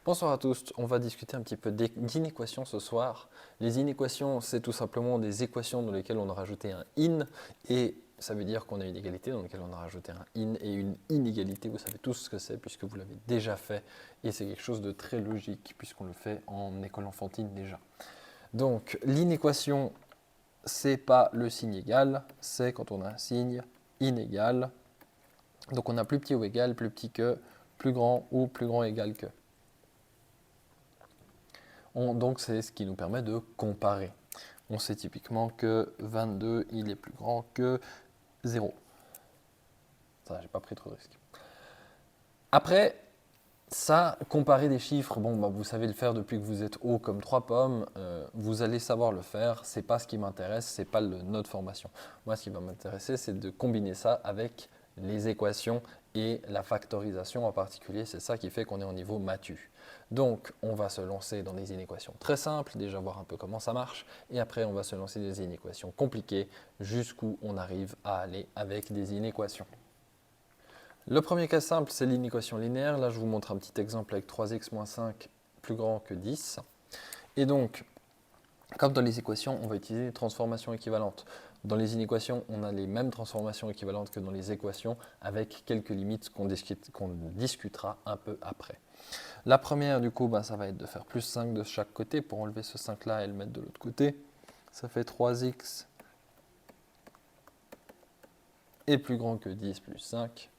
Bonsoir à tous, on va discuter un petit peu d'inéquations ce soir. Les inéquations, c'est tout simplement des équations dans lesquelles on a rajouté un in, et ça veut dire qu'on a une égalité dans laquelle on a rajouté un in et une inégalité. Vous savez tous ce que c'est puisque vous l'avez déjà fait, et c'est quelque chose de très logique puisqu'on le fait en école enfantine déjà. Donc l'inéquation, c'est pas le signe égal, c'est quand on a un signe inégal. Donc on a plus petit ou égal, plus petit que, plus grand ou plus grand égal que. Donc c'est ce qui nous permet de comparer. On sait typiquement que 22, il est plus grand que 0. Ça, j'ai pas pris trop de risques. Après, ça, comparer des chiffres, bon, vous savez le faire depuis que vous êtes haut comme 3 pommes, vous allez savoir le faire, c'est pas ce qui m'intéresse, c'est pas notre formation. Moi, ce qui va m'intéresser, c'est de combiner ça avec les équations et la factorisation en particulier, c'est ça qui fait qu'on est au niveau Mathu. Donc, on va se lancer dans des inéquations très simples, déjà voir un peu comment ça marche, et après, on va se lancer dans des inéquations compliquées jusqu'où on arrive à aller avec des inéquations. Le premier cas simple, c'est l'inéquation linéaire. Là, je vous montre un petit exemple avec 3x moins 5 plus grand que 10. Et donc, comme dans les équations, on va utiliser les transformations équivalentes. Dans les inéquations, on a les mêmes transformations équivalentes que dans les équations, avec quelques limites qu'on discutera un peu après. La première, du coup, ça va être de faire plus 5 de chaque côté pour enlever ce 5-là et le mettre de l'autre côté. Ça fait 3x est plus grand que 10 plus 5.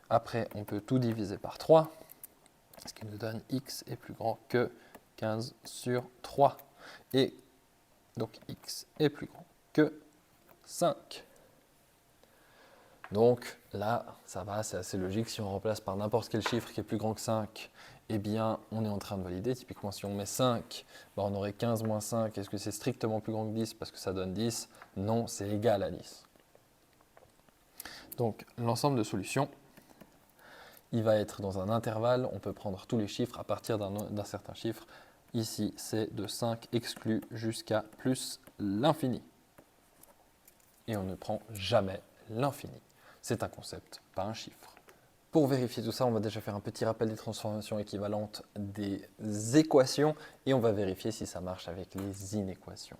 Après, on peut tout diviser par 3, ce qui nous donne x est plus grand que 15 sur 3. Et donc x est plus grand que 5. Donc là, ça va, c'est assez logique. Si on remplace par n'importe quel chiffre qui est plus grand que 5, eh bien, on est en train de valider. Typiquement, si on met 5, on aurait 15 moins 5. Est-ce que c'est strictement plus grand que 10 parce que ça donne 10? Non, c'est égal à 10. Donc, l'ensemble de solutions, il va être dans un intervalle. On peut prendre tous les chiffres à partir d'un certain chiffre. Ici, c'est de 5 exclus jusqu'à plus l'infini. Et on ne prend jamais l'infini. C'est un concept, pas un chiffre. Pour vérifier tout ça, on va déjà faire un petit rappel des transformations équivalentes des équations et on va vérifier si ça marche avec les inéquations.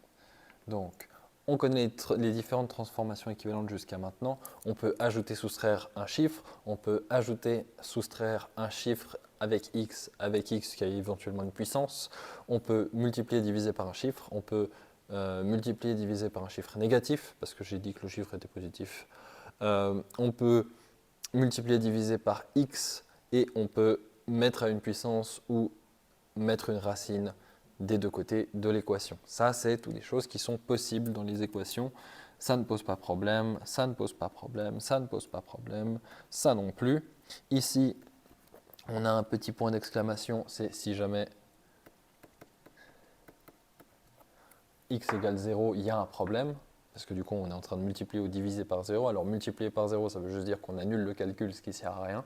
Donc, on connaît les différentes transformations équivalentes jusqu'à maintenant. On peut ajouter, soustraire un chiffre. On peut ajouter, soustraire un chiffre avec x qui a éventuellement une puissance. On peut multiplier, diviser par un chiffre. On peut multiplier, diviser par un chiffre négatif, parce que j'ai dit que le chiffre était positif. On peut multiplier, diviser par x et on peut mettre à une puissance ou mettre une racine des deux côtés de l'équation. Ça, c'est toutes les choses qui sont possibles dans les équations. Ça ne pose pas problème, ça ne pose pas problème, ça ne pose pas problème, ça non plus. Ici, on a un petit point d'exclamation, c'est si jamais x égale 0, il y a un problème, parce que du coup, on est en train de multiplier ou diviser par 0. Alors, multiplier par 0, ça veut juste dire qu'on annule le calcul, ce qui ne sert à rien.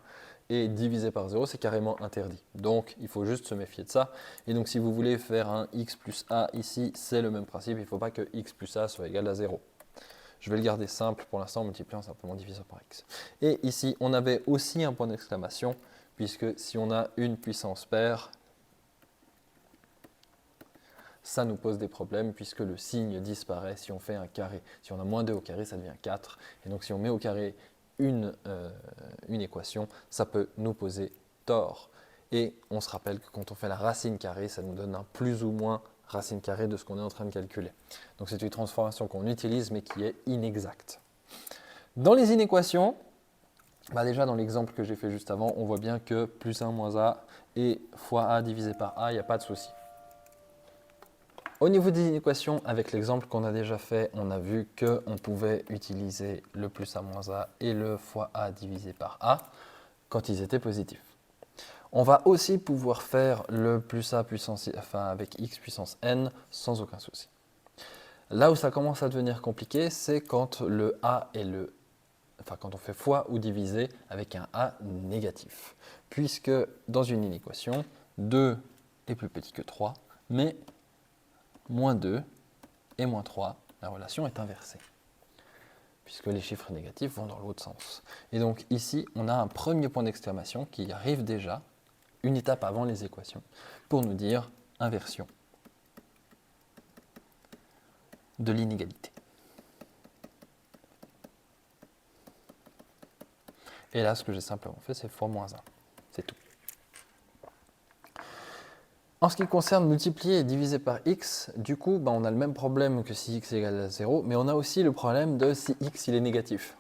Et diviser par 0, c'est carrément interdit. Donc, il faut juste se méfier de ça. Et donc, si vous voulez faire un x plus a ici, c'est le même principe. Il ne faut pas que x plus a soit égal à 0. Je vais le garder simple pour l'instant en multipliant simplement diviseur par x. Et ici, on avait aussi un point d'exclamation, puisque si on a une puissance paire, ça nous pose des problèmes puisque le signe disparaît si on fait un carré. Si on a moins 2 au carré, ça devient 4. Et donc si on met au carré une équation, ça peut nous poser tort. Et on se rappelle que quand on fait la racine carrée, ça nous donne un plus ou moins racine carrée de ce qu'on est en train de calculer. Donc c'est une transformation qu'on utilise mais qui est inexacte. Dans les inéquations, déjà dans l'exemple que j'ai fait juste avant, on voit bien que plus 1 moins a et fois a divisé par a, il n'y a pas de souci. Au niveau des inéquations, avec l'exemple qu'on a déjà fait, on a vu qu'on pouvait utiliser le plus a moins a et le fois a divisé par a quand ils étaient positifs. On va aussi pouvoir faire le plus a puissance, avec x puissance n sans aucun souci. Là où ça commence à devenir compliqué, c'est quand le a est quand on fait fois ou diviser avec un a négatif. Puisque dans une inéquation, 2 est plus petit que 3, mais moins 2 et moins 3, la relation est inversée, puisque les chiffres négatifs vont dans l'autre sens. Et donc ici, on a un premier point d'exclamation qui arrive déjà, une étape avant les équations, pour nous dire inversion de l'inégalité. Et là, ce que j'ai simplement fait, c'est fois moins 1. C'est tout. En ce qui concerne multiplier et diviser par x, du coup, on a le même problème que si x égale à 0, mais on a aussi le problème de si x il est négatif.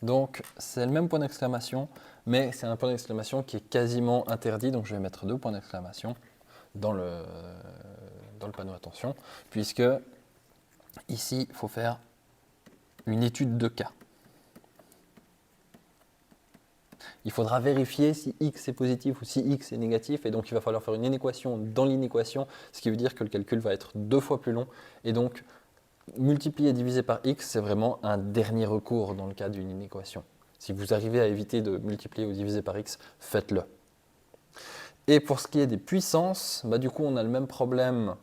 Donc, c'est le même point d'exclamation, mais c'est un point d'exclamation qui est quasiment interdit, donc je vais mettre 2 points d'exclamation dans le panneau attention, puisque ici, il faut faire une étude de cas. Il faudra vérifier si x est positif ou si x est négatif, et donc il va falloir faire une inéquation dans l'inéquation, ce qui veut dire que le calcul va être 2 fois plus long, et donc multiplier et diviser par x, c'est vraiment un dernier recours dans le cas d'une inéquation. Si vous arrivez à éviter de multiplier ou diviser par x, faites-le. Et pour ce qui est des puissances, du coup on a le même problème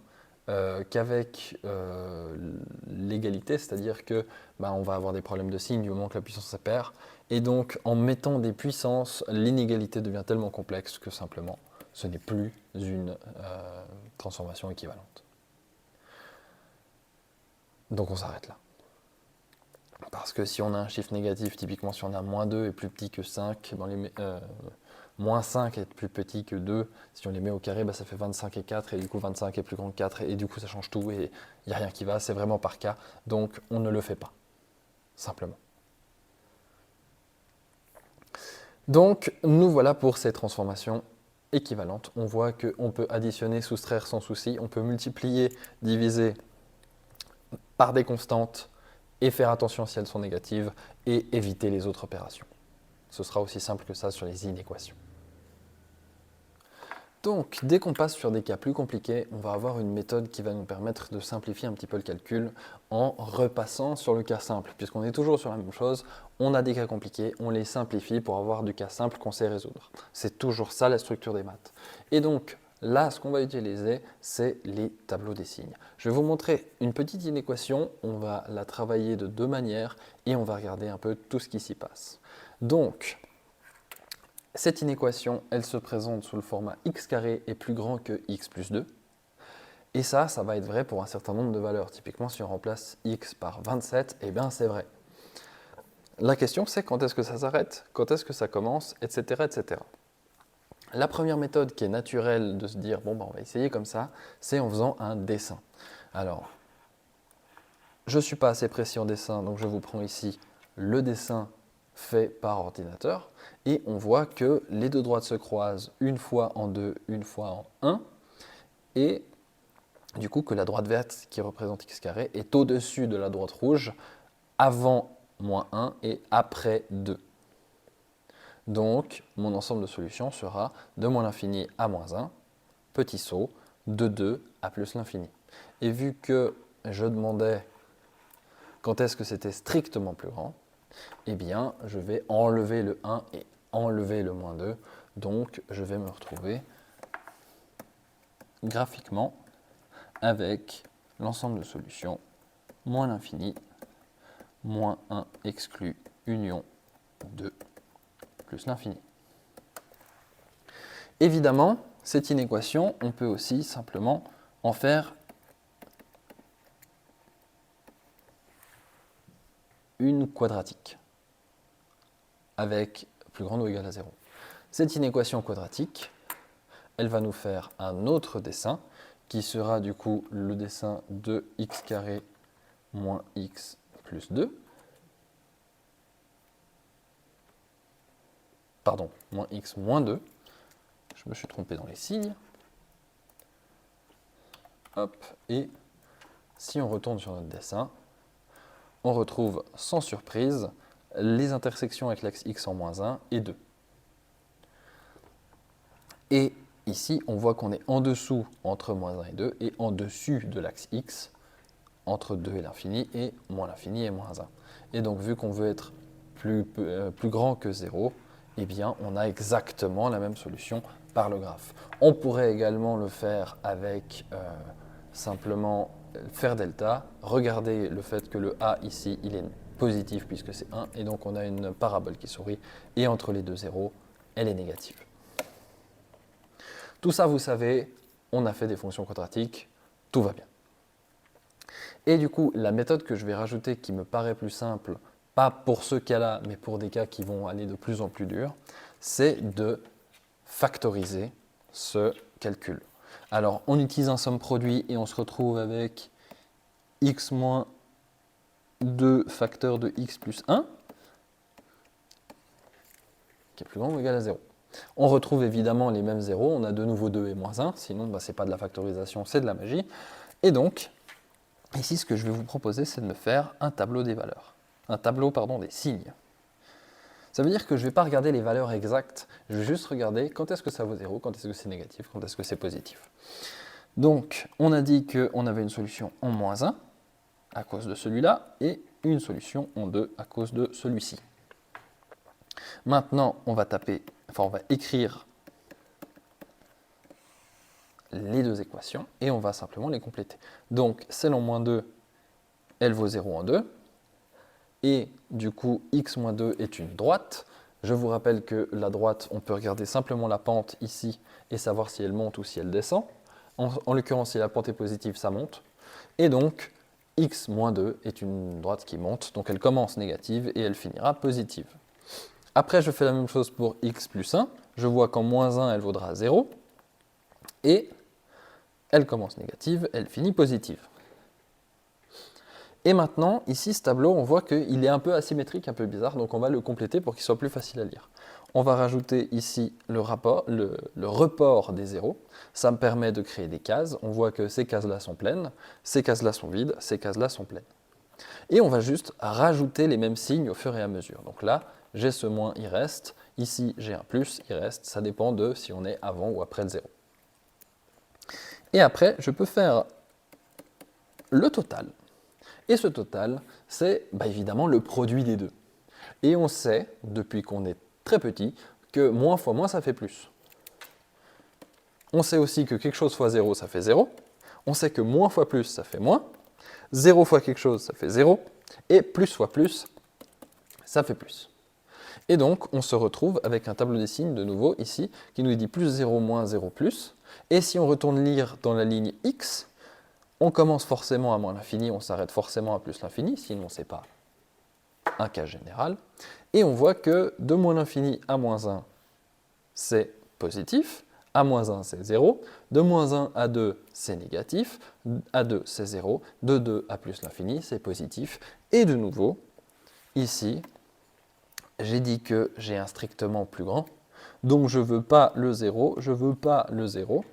qu'avec l'égalité, c'est-à-dire que on va avoir des problèmes de signe du moment que la puissance est paire, et donc en mettant des puissances, l'inégalité devient tellement complexe que simplement ce n'est plus une transformation équivalente. Donc on s'arrête là. Parce que si on a un chiffre négatif, typiquement si on a moins 2 est plus petit que 5, moins 5 est plus petit que 2, si on les met au carré, ça fait 25 et 4, et du coup 25 est plus grand que 4, et du coup ça change tout, et il n'y a rien qui va, c'est vraiment par cas, donc on ne le fait pas, simplement. Donc nous voilà pour ces transformations équivalentes. On voit qu'on peut additionner, soustraire sans souci, on peut multiplier, diviser par des constantes, et faire attention si elles sont négatives, et éviter les autres opérations. Ce sera aussi simple que ça sur les inéquations. Donc, dès qu'on passe sur des cas plus compliqués, on va avoir une méthode qui va nous permettre de simplifier un petit peu le calcul en repassant sur le cas simple. Puisqu'on est toujours sur la même chose, on a des cas compliqués, on les simplifie pour avoir du cas simple qu'on sait résoudre. C'est toujours ça la structure des maths. Et donc, là, ce qu'on va utiliser, c'est les tableaux des signes. Je vais vous montrer une petite inéquation, on va la travailler de 2 manières et on va regarder un peu tout ce qui s'y passe. Donc, cette inéquation, elle se présente sous le format x carré est plus grand que x plus 2. Et ça va être vrai pour un certain nombre de valeurs. Typiquement, si on remplace x par 27, c'est vrai. La question, c'est quand est-ce que ça s'arrête, quand est-ce que ça commence, etc., etc. La première méthode qui est naturelle de se dire, on va essayer comme ça, c'est en faisant un dessin. Alors, je ne suis pas assez précis en dessin, donc je vous prends ici le dessin fait par ordinateur, et on voit que les deux droites se croisent une fois en 2, une fois en 1, et du coup que la droite verte qui représente x carré est au-dessus de la droite rouge avant moins 1 et après 2. Donc, mon ensemble de solutions sera de moins l'infini à moins 1, petit saut, de 2 à plus l'infini. Et vu que je demandais quand est-ce que c'était strictement plus grand, je vais enlever le 1 et enlever le moins 2. Donc, je vais me retrouver graphiquement avec l'ensemble de solutions moins l'infini, moins 1 exclu union 2 plus l'infini. Évidemment, cette inéquation, on peut aussi simplement en faire une quadratique avec plus grand ou égal à 0. Cette inéquation quadratique, elle va nous faire un autre dessin qui sera du coup le dessin de x carré moins x plus 2. Pardon, moins x moins 2. Je me suis trompé dans les signes. Hop, et si on retourne sur notre dessin, on retrouve sans surprise les intersections avec l'axe x en moins 1 et 2. Et ici, on voit qu'on est en dessous entre moins 1 et 2 et en dessus de l'axe x entre 2 et l'infini et moins l'infini et moins 1. Et donc, vu qu'on veut être plus grand que 0, on a exactement la même solution par le graphe. On pourrait également le faire avec simplement faire delta, regarder le fait que le a ici, il est positif puisque c'est 1, et donc on a une parabole qui sourit, et entre les deux zéros, elle est négative. Tout ça, vous savez, on a fait des fonctions quadratiques, tout va bien. Et du coup, la méthode que je vais rajouter qui me paraît plus simple, pas pour ce cas-là, mais pour des cas qui vont aller de plus en plus durs, c'est de factoriser ce calcul. Alors, on utilise un somme produit et on se retrouve avec x moins 2 facteur de x plus 1, qui est plus grand ou égal à 0. On retrouve évidemment les mêmes zéros, on a de nouveau 2 et moins 1, sinon ce n'est pas de la factorisation, c'est de la magie. Et donc, ici ce que je vais vous proposer, c'est de me faire un tableau des valeurs. Un tableau, pardon, des signes. Ça veut dire que je ne vais pas regarder les valeurs exactes, je vais juste regarder quand est-ce que ça vaut 0, quand est-ce que c'est négatif, quand est-ce que c'est positif. Donc, on a dit qu'on avait une solution en moins 1 à cause de celui-là et une solution en 2 à cause de celui-ci. Maintenant, on va écrire les deux équations et on va simplement les compléter. Donc, celle en moins 2, elle vaut 0 en 2. Et du coup, x moins 2 est une droite. Je vous rappelle que la droite, on peut regarder simplement la pente ici et savoir si elle monte ou si elle descend. En l'occurrence, si la pente est positive, ça monte. Et donc, x moins 2 est une droite qui monte. Donc, elle commence négative et elle finira positive. Après, je fais la même chose pour x plus 1. Je vois qu'en moins 1, elle vaudra 0. Et elle commence négative, elle finit positive. Et maintenant, ici, ce tableau, on voit qu'il est un peu asymétrique, un peu bizarre, donc on va le compléter pour qu'il soit plus facile à lire. On va rajouter ici le report des zéros. Ça me permet de créer des cases. On voit que ces cases-là sont pleines, ces cases-là sont vides, ces cases-là sont pleines. Et on va juste rajouter les mêmes signes au fur et à mesure. Donc là, j'ai ce moins, il reste. Ici, j'ai un plus, il reste. Ça dépend de si on est avant ou après le 0. Et après, je peux faire le total. Et ce total, c'est évidemment le produit des deux. Et on sait, depuis qu'on est très petit, que moins fois moins, ça fait plus. On sait aussi que quelque chose fois 0, ça fait 0. On sait que moins fois plus, ça fait moins. 0 fois quelque chose, ça fait 0. Et plus fois plus, ça fait plus. Et donc, on se retrouve avec un tableau des signes, de nouveau, ici, qui nous dit plus 0 moins 0 plus. Et si on retourne lire dans la ligne x, on commence forcément à moins l'infini, on s'arrête forcément à plus l'infini, sinon ce n'est pas un cas général. Et on voit que de moins l'infini à moins 1, c'est positif, à moins 1, c'est 0, de moins 1 à 2, c'est négatif, à 2, c'est 0, de 2 à plus l'infini, c'est positif. Et de nouveau, ici, j'ai dit que j'ai un strictement plus grand, donc je ne veux pas le 0, je ne veux pas le 0,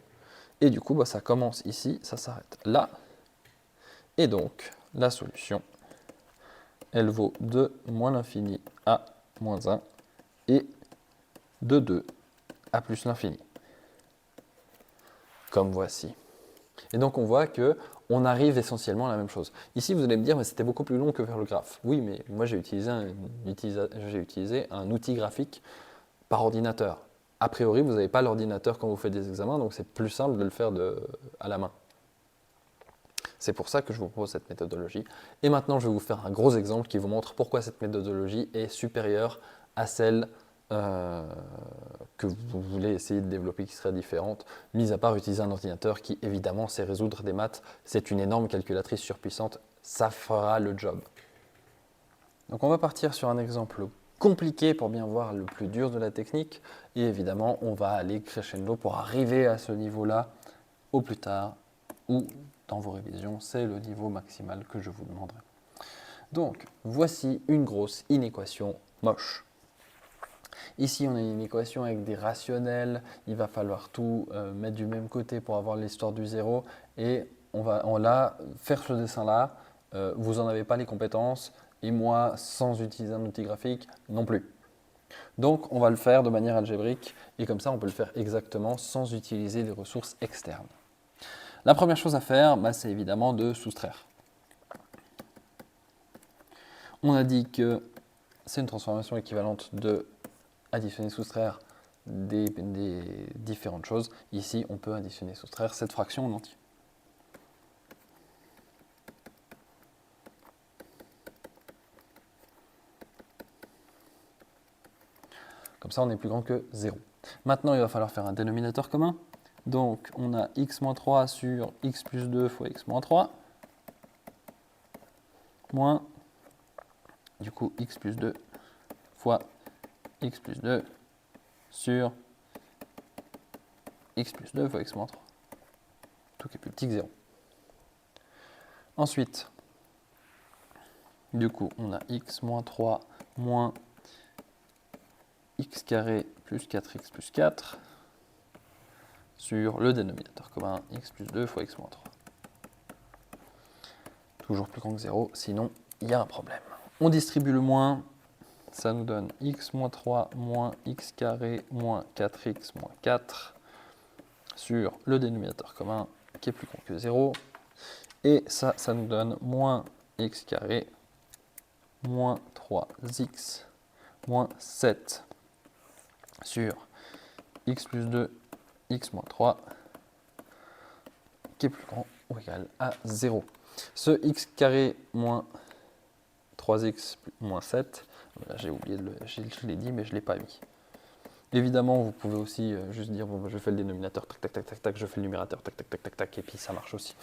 et du coup, ça commence ici, ça s'arrête là. Et donc, la solution, elle vaut de moins l'infini à moins 1 et de 2 à plus l'infini. Comme voici. Et donc, on voit qu'on arrive essentiellement à la même chose. Ici, vous allez me dire, mais c'était beaucoup plus long que faire le graphe. Oui, mais moi, j'ai utilisé un outil graphique par ordinateur. A priori, vous n'avez pas l'ordinateur quand vous faites des examens, donc c'est plus simple de le faire à la main. C'est pour ça que je vous propose cette méthodologie. Et maintenant, je vais vous faire un gros exemple qui vous montre pourquoi cette méthodologie est supérieure à celle que vous voulez essayer de développer qui serait différente, mis à part utiliser un ordinateur qui, évidemment, sait résoudre des maths. C'est une énorme calculatrice surpuissante, ça fera le job. Donc on va partir sur un exemple compliqué pour bien voir le plus dur de la technique. Et évidemment, on va aller crescendo pour arriver à ce niveau-là au plus tard, ou dans vos révisions, c'est le niveau maximal que je vous demanderai. Donc, voici une grosse inéquation moche. Ici, on a une équation avec des rationnels. Il va falloir tout mettre du même côté pour avoir l'histoire du zéro. Et on va faire ce dessin-là. Vous n'en avez pas les compétences. Et moi, sans utiliser un outil graphique, non plus. Donc, on va le faire de manière algébrique. Et comme ça, on peut le faire exactement sans utiliser des ressources externes. La première chose à faire, c'est évidemment de soustraire. On a dit que c'est une transformation équivalente de additionner, soustraire des différentes choses. Ici, on peut additionner, soustraire cette fraction en entier. Comme ça, on est plus grand que 0. Maintenant, il va falloir faire un dénominateur commun. Donc, on a x moins 3 sur x plus 2 fois x moins 3, moins, du coup, x plus 2 fois x plus 2 sur x plus 2 fois x moins 3. Tout qui est plus petit que 0. Ensuite, du coup, on a x moins 3 moins x carré plus 4x plus 4 sur le dénominateur commun x plus 2 fois x moins 3. Toujours plus grand que 0, sinon il y a un problème. On distribue le moins, ça nous donne x moins 3 moins x carré moins 4x moins 4 sur le dénominateur commun qui est plus grand que 0. Et ça nous donne moins x carré moins 3x moins 7 sur x plus 2, x moins 3, qui est plus grand ou égal à 0. Ce x carré moins 3x moins 7, là j'ai oublié, je l'ai dit mais je ne l'ai pas mis. Évidemment, vous pouvez aussi juste dire, bon, je fais le dénominateur, tac, tac, tac, tac, tac, je fais le numérateur, tac, tac, tac, tac, tac, et puis ça marche aussi.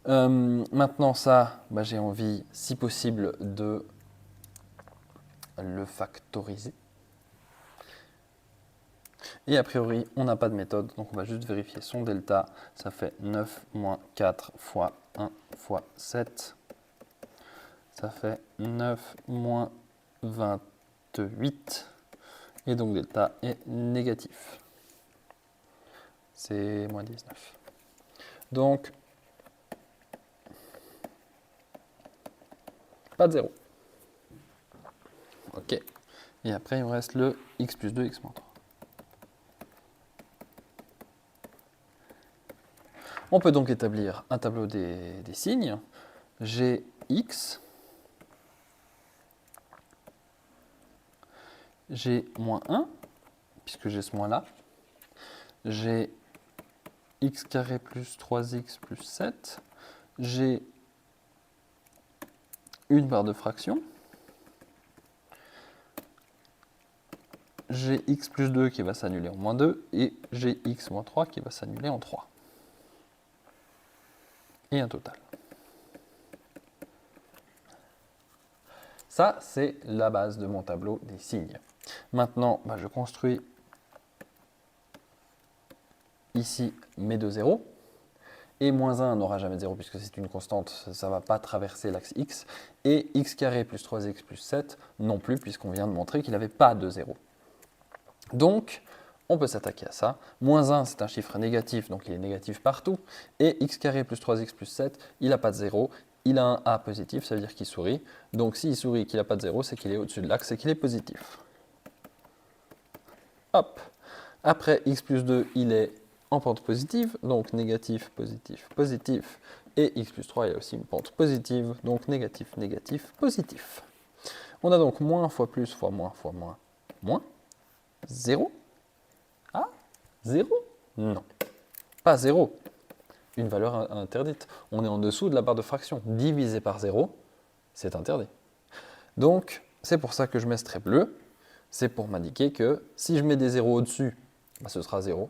Maintenant ça, j'ai envie, si possible, de le factoriser. Et a priori, on n'a pas de méthode, donc on va juste vérifier son delta. Ça fait 9 moins 4 fois 1 fois 7. Ça fait 9 moins 28. Et donc delta est négatif. C'est moins 19. Donc, pas de 0. Ok. Et après, il me reste le x plus 2, x moins 3. On peut donc établir un tableau des signes. J'ai x, j'ai moins 1, puisque j'ai ce moins-là. J'ai x carré plus 3x plus 7. J'ai une barre de fraction. J'ai x plus 2 qui va s'annuler en moins 2. Et j'ai x moins 3 qui va s'annuler en 3. Et un total. Ça, c'est la base de mon tableau des signes. Maintenant, je construis ici mes deux zéros. Et moins 1 n'aura jamais de 0 puisque c'est une constante, ça ne va pas traverser l'axe x. Et x carré plus 3x plus 7 non plus, puisqu'on vient de montrer qu'il n'avait pas de 0. Donc, on peut s'attaquer à ça. Moins 1, c'est un chiffre négatif, donc il est négatif partout. Et x carré plus 3x plus 7, il n'a pas de 0. Il a un a positif, ça veut dire qu'il sourit. Donc s'il sourit et qu'il n'a pas de 0, c'est qu'il est au-dessus de l'axe et qu'il est positif. Hop. Après, x plus 2, il est en pente positive, donc négatif, positif, positif. Et x plus 3, il a aussi une pente positive, donc négatif, négatif, positif. On a donc moins fois plus fois moins fois moins, moins. 0. Ah, 0 ? Non, pas 0. Une valeur interdite. On est en dessous de la barre de fraction. Divisé par 0, c'est interdit. Donc, c'est pour ça que je mets ce trait bleu. C'est pour m'indiquer que si je mets des zéros au-dessus, ce sera 0.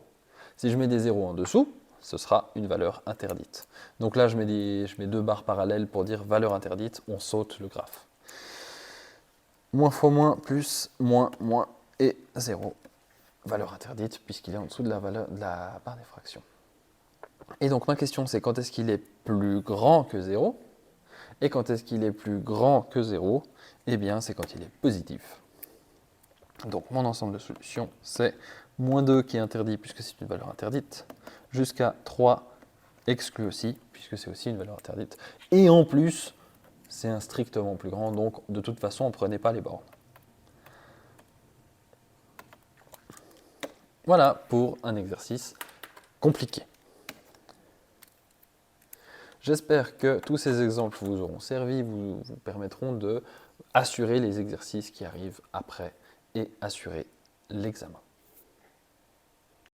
Si je mets des zéros en dessous, ce sera une valeur interdite. Donc là, je mets deux barres parallèles pour dire valeur interdite. On saute le graphe. Moins fois moins, plus, moins, moins et 0. Valeur interdite puisqu'il est en dessous de la barre des fractions. Et donc ma question c'est quand est-ce qu'il est plus grand que 0 ? Et quand est-ce qu'il est plus grand que 0 ? Eh bien c'est quand il est positif. Donc mon ensemble de solutions c'est moins 2 qui est interdit puisque c'est une valeur interdite, jusqu'à 3 exclu aussi puisque c'est aussi une valeur interdite. Et en plus c'est un strictement plus grand, donc de toute façon on ne prenait pas les bornes. Voilà pour un exercice compliqué. J'espère que tous ces exemples vous auront servi, vous permettront de assurer les exercices qui arrivent après et assurer l'examen.